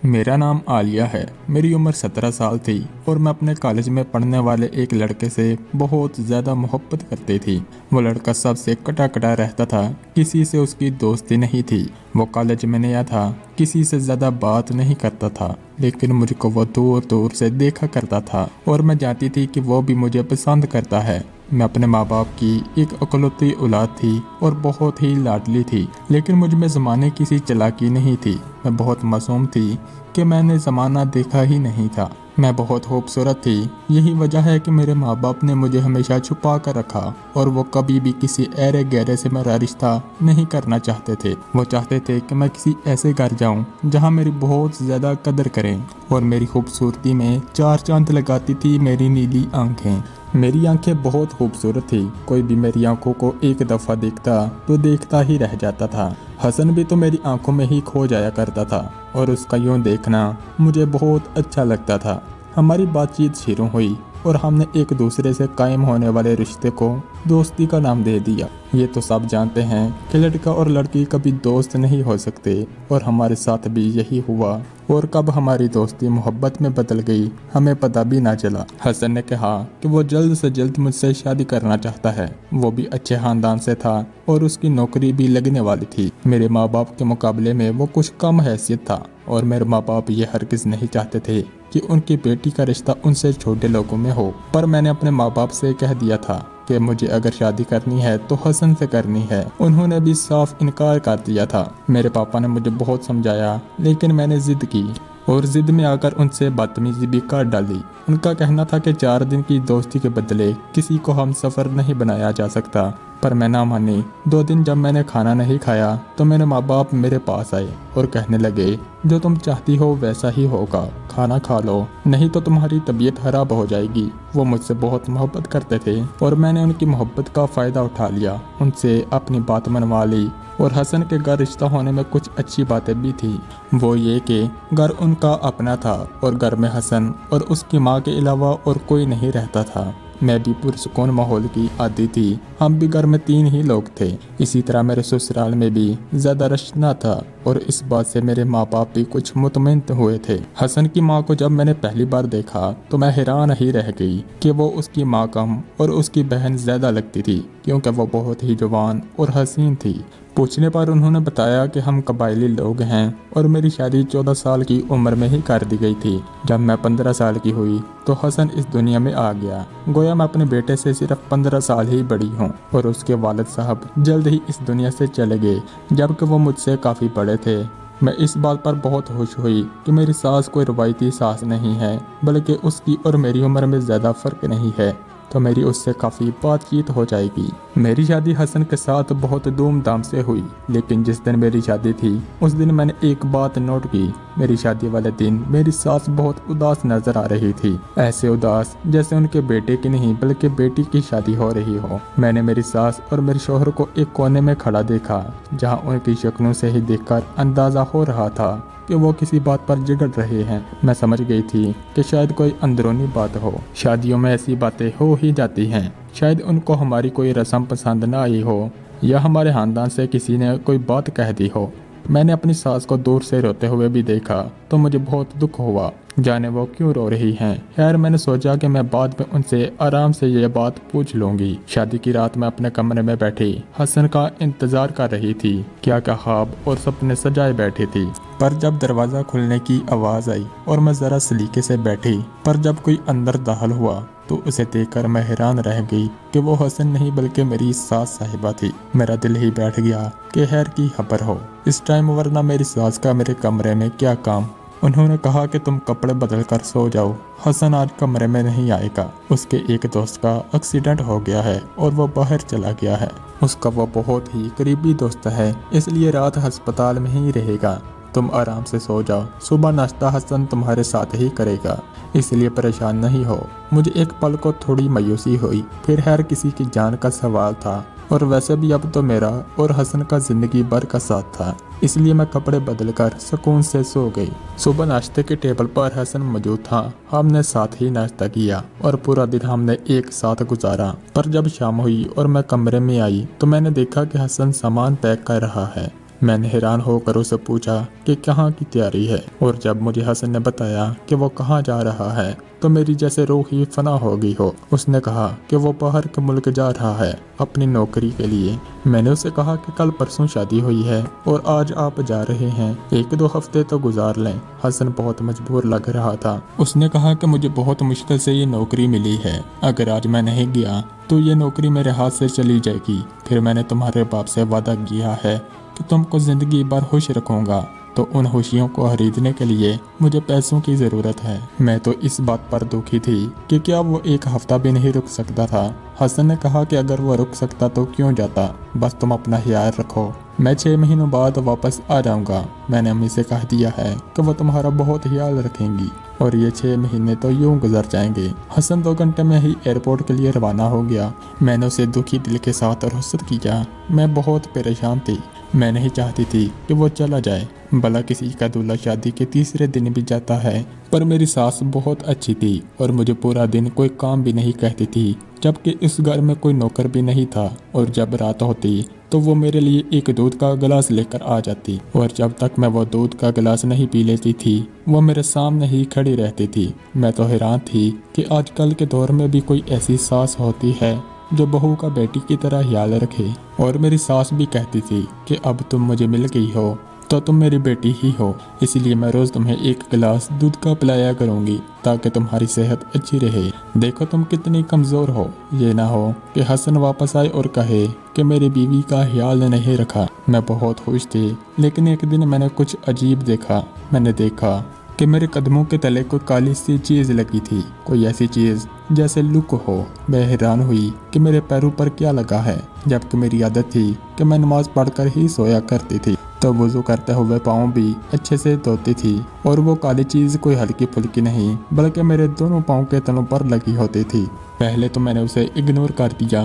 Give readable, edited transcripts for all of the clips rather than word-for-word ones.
मेरा नाम आलिया है। मेरी उम्र 17 साल थी और मैं अपने कॉलेज में पढ़ने वाले एक लड़के से बहुत ज़्यादा मोहब्बत करती थी। वो लड़का सबसे कटा कटा रहता था, किसी से उसकी दोस्ती नहीं थी। वो कॉलेज में नया था, किसी से ज़्यादा बात नहीं करता था, लेकिन मुझको वो दूर दूर से देखा करता था और मैं जानती थी कि वो भी मुझे पसंद करता है। मैं अपने माँ बाप की एक इकलौती औलाद थी और बहुत ही लाडली थी, लेकिन मुझ में ज़माने की सी चालाकी नहीं थी। मैं बहुत मासूम थी कि मैंने ज़माना देखा ही नहीं था। मैं बहुत खूबसूरत थी, यही वजह है कि मेरे माँ बाप ने मुझे हमेशा छुपा कर रखा और वो कभी भी किसी ऐरे गहरे से मेरा रिश्ता नहीं करना चाहते थे। वो चाहते थे कि मैं किसी ऐसे घर जाऊं जहां मेरी बहुत ज़्यादा कदर करें और मेरी खूबसूरती में चार चांद लगाती थी मेरी नीली आंखें। मेरी आंखें बहुत खूबसूरत थी, कोई भी मेरी आंखों को एक दफ़ा देखता तो देखता ही रह जाता था। हसन भी तो मेरी आंखों में ही खो जाया करता था और उसका यूं देखना मुझे बहुत अच्छा लगता था। हमारी बातचीत शुरू हुई और हमने एक दूसरे से कायम होने वाले रिश्ते को दोस्ती का नाम दे दिया। ये तो सब जानते हैं कि लड़का और लड़की कभी दोस्त नहीं हो सकते और हमारे साथ भी यही हुआ और कब हमारी दोस्ती मोहब्बत में बदल गई हमें पता भी ना चला। हसन ने कहा कि वो जल्द से जल्द मुझसे शादी करना चाहता है। वो भी अच्छे खानदान से था और उसकी नौकरी भी लगने वाली थी। मेरे माँ बाप के मुकाबले में वो कुछ कम हैसियत था और मेरे माँ बाप ये हरगिज़ नहीं चाहते थे कि उनकी बेटी का रिश्ता उनसे छोटे लोगों में हो। पर मैंने अपने माँ बाप से कह दिया था कि मुझे अगर शादी करनी है तो हसन से करनी है। उन्होंने भी साफ इनकार कर दिया था। मेरे पापा ने मुझे बहुत समझाया, लेकिन मैंने जिद की और जिद में आकर उनसे बदतमीजी भी कर डाली। उनका कहना था कि 4 दिन की दोस्ती के बदले किसी को हम सफ़र नहीं बनाया जा सकता, पर मैं ना मानी। 2 दिन जब मैंने खाना नहीं खाया तो मेरे माँ बाप मेरे पास आए और कहने लगे, जो तुम चाहती हो वैसा ही होगा, खाना खा लो नहीं तो तुम्हारी तबीयत खराब हो जाएगी। वो मुझसे बहुत मोहब्बत करते थे और मैंने उनकी मोहब्बत का फ़ायदा उठा लिया, उनसे अपनी बात मनवा ली। और हसन के घर रिश्ता होने में कुछ अच्छी बातें भी थी। वो ये कि घर उनका अपना था और घर में हसन और उसकी माँ के अलावा और कोई नहीं रहता था। मैं भी पुरसुकून माहौल की आदी थी। हम भी घर में 3 ही लोग थे। इसी तरह मेरे ससुराल में भी ज़्यादा रश न था और इस बात से मेरे माँ बाप भी कुछ मुतमईन हुए थे। हसन की माँ को जब मैंने पहली बार देखा तो मैं हैरान ही रह गई कि वो उसकी माँ कम और उसकी बहन ज़्यादा लगती थी, क्योंकि वो बहुत ही जवान और हसीन थी। पूछने पर उन्होंने बताया कि हम कबायली लोग हैं और मेरी शादी 14 साल की उम्र में ही कर दी गई थी। जब मैं 15 साल की हुई तो हसन इस दुनिया में आ गया। गोया मैं अपने बेटे से सिर्फ 15 साल ही बड़ी हूँ और उसके वालिद साहब जल्द ही इस दुनिया से चले गए, जबकि वो मुझसे काफ़ी बड़े थे। मैं इस बात पर बहुत खुश हुई कि मेरी सास कोई रवायती सास नहीं है, बल्कि उसकी और मेरी उम्र में ज़्यादा फ़र्क नहीं है, तो मेरी उससे काफ़ी बातचीत हो जाएगी। मेरी शादी हसन के साथ बहुत धूमधाम से हुई, लेकिन जिस दिन मेरी शादी थी उस दिन मैंने एक बात नोट की। मेरी शादी वाले दिन मेरी सास बहुत उदास नजर आ रही थी, ऐसे उदास जैसे उनके बेटे की नहीं बल्कि बेटी की शादी हो रही हो। मैंने मेरी सास और मेरे शौहर को एक कोने में खड़ा देखा, जहाँ उनकी शक्लों से ही देखकर अंदाजा हो रहा था कि वो किसी बात पर झगड़ रहे हैं। मैं समझ गई थी कि शायद कोई अंदरूनी बात हो। शादियों में ऐसी बातें हो ही जाती हैं। शायद उनको हमारी कोई रस्म पसंद ना आई हो या हमारे खानदान से किसी ने कोई बात कह दी हो। मैंने अपनी सास को दूर से रोते हुए भी देखा तो मुझे बहुत दुख हुआ, जाने वो क्यों रो रही हैं। खैर मैंने सोचा कि मैं बाद में उनसे आराम से ये बात पूछ लूंगी। शादी की रात मैं अपने कमरे में बैठी हसन का इंतजार कर रही थी। क्या क्या ख्वाब और सपने सजाए बैठी थी। पर जब दरवाज़ा खुलने की आवाज़ आई और मैं ज़रा सलीके से बैठी, पर जब कोई अंदर दाखिल हुआ तो उसे देखकर मैं हैरान रह गई कि वो हसन नहीं बल्कि मेरी सास साहिबा थी। मेरा दिल ही बैठ गया कि खैर की खबर हो इस टाइम, वरना मेरी सास का मेरे कमरे में क्या काम। उन्होंने कहा कि तुम कपड़े बदल कर सो जाओ, हसन आज कमरे में नहीं आएगा। उसके एक दोस्त का एक्सीडेंट हो गया है और वो बाहर चला गया है। उसका वो बहुत ही करीबी दोस्त है, इसलिए रात अस्पताल में ही रहेगा। तुम आराम से सो जाओ, सुबह नाश्ता हसन तुम्हारे साथ ही करेगा, इसलिए परेशान नहीं हो। मुझे एक पल को थोड़ी मायूसी हुई, फिर हर किसी की जान का सवाल था और वैसे भी अब तो मेरा और हसन का जिंदगी भर का साथ था, इसलिए मैं कपड़े बदलकर सुकून से सो गई। सुबह नाश्ते के टेबल पर हसन मौजूद था। हमने साथ ही नाश्ता किया और पूरा दिन हमने एक साथ गुजारा। पर जब शाम हुई और मैं कमरे में आई तो मैंने देखा कि हसन सामान पैक कर रहा है। मैंने हैरान होकर उसे पूछा कि कहाँ की तैयारी है, और जब मुझे हसन ने बताया कि वो कहाँ जा रहा है तो मेरी जैसे रूह ही फना हो गई हो। उसने कहा कि वो बाहर के मुल्क जा रहा है अपनी नौकरी के लिए। मैंने उसे कहा कि कल परसों शादी हुई है और आज आप जा रहे हैं, 1-2 हफ्ते तो गुजार लें। हसन बहुत मजबूर लग रहा था। उसने कहा कि मुझे बहुत मुश्किल से ये नौकरी मिली है, अगर आज मैं नहीं गया तो ये नौकरी मेरे हाथ से चली जाएगी। फिर मैंने तुम्हारे बाप से वादा किया है कि तुमको जिंदगी भर खुश रखूंगा, तो उन खुशियों को खरीदने के लिए मुझे पैसों की ज़रूरत है। मैं तो इस बात पर दुखी थी कि क्या वो 1 हफ्ता भी नहीं रुक सकता था। हसन ने कहा कि अगर वो रुक सकता तो क्यों जाता, बस तुम अपना ख्याल रखो, मैं 6 महीनों बाद वापस आ जाऊंगा। मैंने अम्मी से कह दिया है कि वो तुम्हारा बहुत ख्याल रखेंगी और ये 6 महीने तो यूं गुजर जाएंगे। हसन 2 घंटे में ही एयरपोर्ट के लिए रवाना हो गया। मैंने उसे दुखी दिल के साथ रुखसत किया। मैं बहुत परेशान थी। मैं नहीं चाहती थी कि वो चला जाए, भला किसी का दूल्हा शादी के तीसरे दिन भी जाता है। पर मेरी सास बहुत अच्छी थी और मुझे पूरा दिन कोई काम भी नहीं कहती थी, जबकि इस घर में कोई नौकर भी नहीं था। और जब रात होती तो वो मेरे लिए एक दूध का गिलास लेकर आ जाती, और जब तक मैं वो दूध का गिलास नहीं पी लेती थी वो मेरे सामने ही खड़ी रहती थी। मैं तो हैरान थी कि आजकल के दौर में भी कोई ऐसी सास होती है जो बहू का बेटी की तरह ख्याल रखे। और मेरी सास भी कहती थी कि अब तुम मुझे मिल गई हो तो तुम मेरी बेटी ही हो, इसीलिए मैं रोज़ तुम्हें 1 गिलास दूध का पिलाया करूंगी ताकि तुम्हारी सेहत अच्छी रहे। देखो तुम कितनी कमज़ोर हो, ये ना हो कि हसन वापस आए और कहे कि मेरी बीवी का ख्याल नहीं रखा। मैं बहुत खुश थी, लेकिन एक दिन मैंने कुछ अजीब देखा। मैंने देखा कि मेरे कदमों के तले कोई काली सी चीज़ लगी थी, कोई ऐसी चीज़ जैसे लुक हो। मैं हैरान हुई कि मेरे पैरों पर क्या लगा है, जबकि मेरी आदत थी कि मैं नमाज पढ़कर ही सोया करती थी, तो वुज़ू करते हुए पाँव भी अच्छे से धोती थी। और वो काली चीज़ कोई हल्की फुल्की नहीं बल्कि मेरे दोनों पाँव के तलों पर लगी होती थी। पहले तो मैंने उसे इग्नोर कर दिया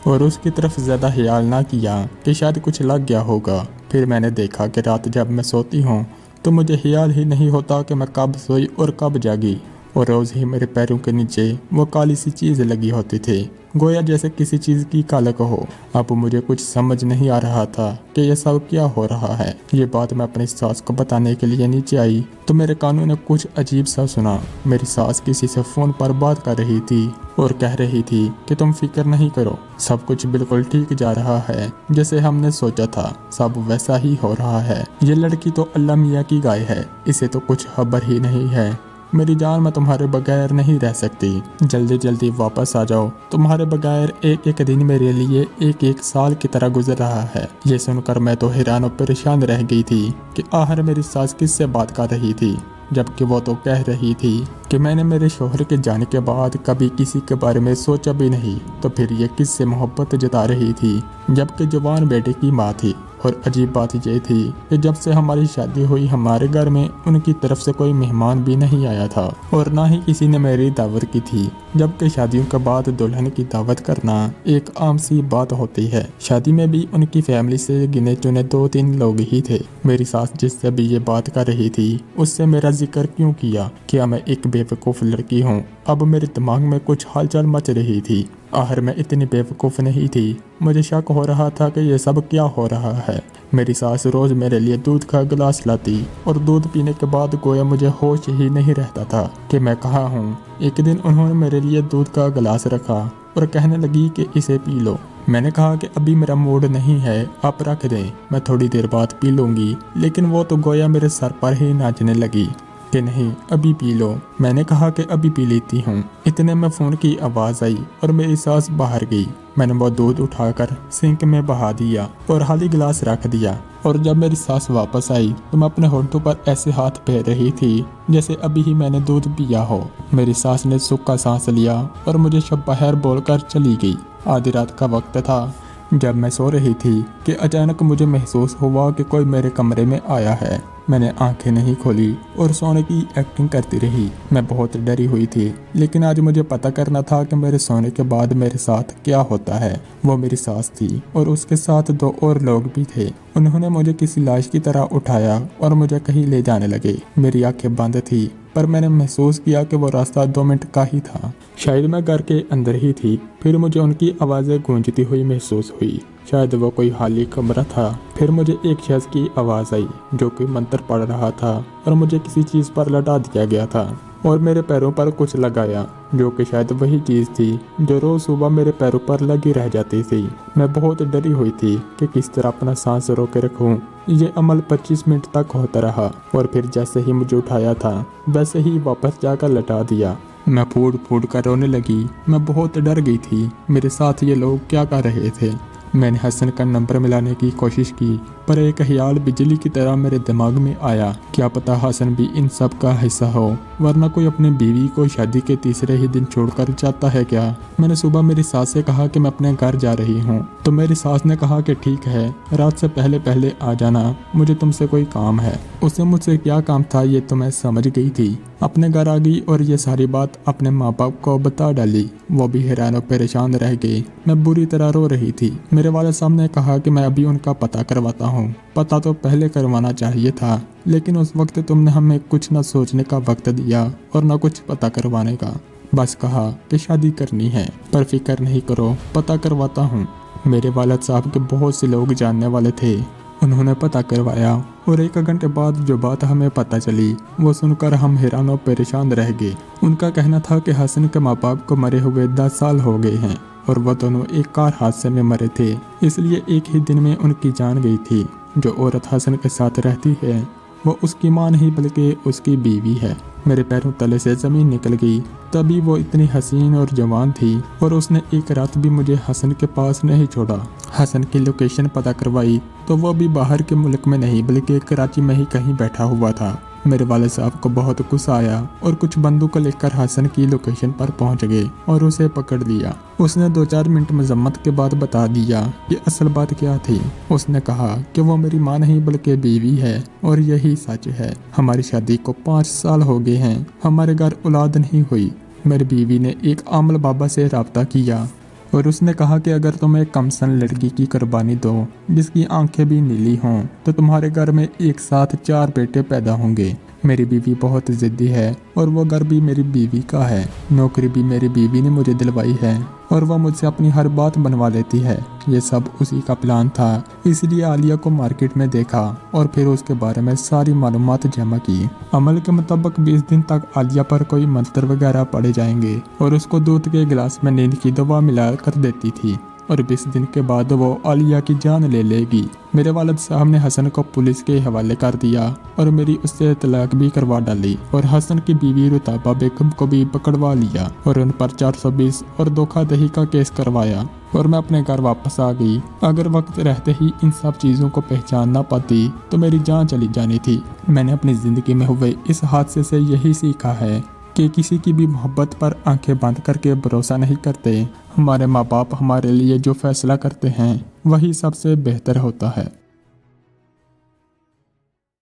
और उसकी तरफ ज़्यादा ख्याल ना किया कि शायद कुछ लग गया होगा। फिर मैंने देखा कि रात जब मैं सोती हूँ तो मुझे ख्याल ही नहीं होता कि मैं कब सोई और कब जागी, और रोज़ ही मेरे पैरों के नीचे वो काली सी चीज़ लगी होती थी, गोया जैसे किसी चीज़ की कालक हो। अब मुझे कुछ समझ नहीं आ रहा था कि यह सब क्या हो रहा है। ये बात मैं अपनी सास को बताने के लिए नीचे आई तो मेरे कानों ने कुछ अजीब सा सुना। मेरी सास किसी से फ़ोन पर बात कर रही थी और कह रही थी कि तुम फिक्र नहीं करो, सब कुछ बिल्कुल ठीक जा रहा है, जैसे हमने सोचा था सब वैसा ही हो रहा है। ये लड़की तो अल्लाह मियाँ की गाय है, इसे तो कुछ खबर ही नहीं है। मेरी जान, मैं तुम्हारे बगैर नहीं रह सकती, जल्दी जल्दी वापस आ जाओ। तुम्हारे बगैर एक एक दिन मेरे लिए 1-1 साल की तरह गुजर रहा है। ये सुनकर मैं तो हैरान और परेशान रह गई थी कि आखिर मेरी सास किससे बात कर रही थी, जबकि वो तो कह रही थी कि मैंने मेरे शोहर के जाने के बाद कभी किसी के बारे में सोचा भी नहीं, तो फिर ये किससे मोहब्बत जता रही थी, जबकि जवान बेटे की माँ थी। और अजीब बात ये थी कि जब से हमारी शादी हुई हमारे घर में उनकी तरफ से कोई मेहमान भी नहीं आया था और ना ही किसी ने मेरी दावत की थी, जबकि शादियों के बाद दुल्हन की दावत करना एक आम सी बात होती है। शादी में भी उनकी फैमिली से गिने चुने 2-3 लोग ही थे। मेरी सास जिससे भी ये बात कर रही थी उससे मेरा जिक्र क्यों किया? क्या मैं एक बेवकूफ़ लड़की हूँ? अब मेरे दिमाग में कुछ हलचल मच रही थी। आखिर मैं इतनी बेवकूफ़ नहीं थी। मुझे शक हो रहा था कि ये सब क्या हो रहा है। मेरी सास रोज़ मेरे लिए दूध का गिलास लाती और दूध पीने के बाद गोया मुझे होश ही नहीं रहता था कि मैं कहाँ हूँ। एक दिन उन्होंने मेरे लिए दूध का गिलास रखा और कहने लगी कि इसे पी लो। मैंने कहा कि अभी मेरा मूड नहीं है, आप रख दें, मैं थोड़ी देर बाद पी लूँगी। लेकिन वो तो गोया मेरे सर पर ही नाचने लगी कि नहीं अभी पी लो। मैंने कहा कि अभी पी लेती हूँ। इतने में फ़ोन की आवाज़ आई और मेरी सास बाहर गई। मैंने वो दूध उठाकर सिंक में बहा दिया और खाली गिलास रख दिया। और जब मेरी सास वापस आई तो मैं अपने होंठों पर ऐसे हाथ फेर रही थी जैसे अभी ही मैंने दूध पिया हो। मेरी सास ने सूखा सांस लिया और मुझे शब बहर बोलकर चली गई। आधी रात का वक्त था जब मैं सो रही थी कि अचानक मुझे महसूस हुआ कि कोई मेरे कमरे में आया है। मैंने आंखें नहीं खोली और सोने की एक्टिंग करती रही। मैं बहुत डरी हुई थी, लेकिन आज मुझे पता करना था कि मेरे सोने के बाद मेरे साथ क्या होता है। वो मेरी सास थी और उसके साथ 2 और लोग भी थे। उन्होंने मुझे किसी लाश की तरह उठाया और मुझे कहीं ले जाने लगे। मेरी आंखें बंद थी पर मैंने महसूस किया कि वो रास्ता 2 मिनट का ही था। शायद मैं घर के अंदर ही थी। फिर मुझे उनकी आवाज़ें गूंजती हुई महसूस हुई। शायद वो कोई खाली कमरा था। फिर मुझे एक शख्स की आवाज़ आई जो कि मंत्र पढ़ रहा था और मुझे किसी चीज़ पर लटा दिया गया था और मेरे पैरों पर कुछ लगाया, जो कि शायद वही चीज़ थी जो रोज़ सुबह मेरे पैरों पर लगी रह जाती थी। मैं बहुत डरी हुई थी कि किस तरह अपना सांस रोक के रखूं। ये अमल 25 मिनट तक होता रहा और फिर जैसे ही मुझे उठाया था वैसे ही वापस जाकर लटा दिया। मैं फूट फूट कर रोने लगी। मैं बहुत डर गई थी। मेरे साथ ये लोग क्या कर रहे थे। मैंने हसन का नंबर मिलाने की कोशिश की, पर एक ख्याल बिजली की तरह मेरे दिमाग में आया, क्या पता हसन भी इन सब का हिस्सा हो, वरना कोई अपनी बीवी को शादी के तीसरे ही दिन छोड़कर जाता है क्या। मैंने सुबह मेरी सास से कहा कि मैं अपने घर जा रही हूँ, तो मेरी सास ने कहा कि ठीक है, रात से पहले पहले आ जाना, मुझे तुमसे कोई काम है। उसे मुझसे क्या काम था ये तो मैं समझ गई थी। अपने घर आ गई और ये सारी बात अपने माँ बाप को बता डाली। वो भी हैरान और परेशान रह गए। मैं बुरी तरह रो रही थी। मेरे वाले साहब ने कहा कि मैं अभी उनका पता करवाता हूँ। पता तो पहले करवाना चाहिए था, लेकिन उस वक्त तुमने हमें कुछ न सोचने का वक्त दिया और न कुछ पता करवाने का। बस कहा कि शादी करनी है, पर फिक्र नहीं करो, पता करवाता हूँ। मेरे वालिद साहब के बहुत से लोग जानने वाले थे। उन्होंने पता करवाया और 1 घंटे बाद जो बात हमें पता चली वो सुनकर हम हैरान और परेशान रह गए। उनका कहना था कि हसन के माँ बाप को मरे हुए 10 साल हो गए हैं और वह दोनों एक कार हादसे में मरे थे, इसलिए एक ही दिन में उनकी जान गई थी। जो औरत हसन के साथ रहती है वो उसकी मां नहीं बल्कि उसकी बीवी है। मेरे पैरों तले से ज़मीन निकल गई। तभी वो इतनी हसीन और जवान थी और उसने एक रात भी मुझे हसन के पास नहीं छोड़ा। हसन की लोकेशन पता करवाई तो वो भी बाहर के मुल्क में नहीं बल्कि कराची में ही कहीं बैठा हुआ था। मेरे वाले साहब को बहुत गुस्सा आया और कुछ बंदूक लेकर हसन की लोकेशन पर पहुंच गए और उसे पकड़ लिया। उसने 2-4 मिनट मजम्मत के बाद बता दिया कि असल बात क्या थी। उसने कहा कि वो मेरी मां नहीं बल्कि बीवी है और यही सच है। हमारी शादी को 5 साल हो गए हैं, हमारे घर औलाद नहीं हुई। मेरी बीवी ने एक आमल बाबा से रब्ता किया और उसने कहा कि अगर तुम एक कमसन लड़की की कुर्बानी दो जिसकी आंखें भी नीली हों तो तुम्हारे घर में एक साथ 4 बेटे पैदा होंगे। मेरी बीवी बहुत ज़िद्दी है और वो घर भी मेरी बीवी का है। नौकरी भी मेरी बीवी ने मुझे दिलवाई है और वह मुझसे अपनी हर बात बनवा लेती है। ये सब उसी का प्लान था, इसलिए आलिया को मार्केट में देखा और फिर उसके बारे में सारी मालूमात जमा की। अमल के मुताबिक 20 दिन तक आलिया पर कोई मंत्र वगैरह पड़े जाएंगे और उसको दूध के गिलास में नींद की दवा मिला कर देती थी और 20 दिन के बाद वो आलिया की जान ले लेगी। मेरे वालिद साहब ने हसन को पुलिस के हवाले कर दिया और मेरी उससे तलाक भी करवा डाली और हसन की बीवी रुताबा बेगम को भी पकड़वा लिया और उन पर 420 और धोखाधड़ी का केस करवाया और मैं अपने घर वापस आ गई। अगर वक्त रहते ही इन सब चीज़ों को पहचान ना पाती तो मेरी जान चली जानी थी। मैंने अपनी ज़िंदगी में हुए इस हादसे से यही सीखा है कि किसी की भी मोहब्बत पर आंखें बंद करके भरोसा नहीं करते। हमारे माँ बाप हमारे लिए जो फैसला करते हैं वही सबसे बेहतर होता है।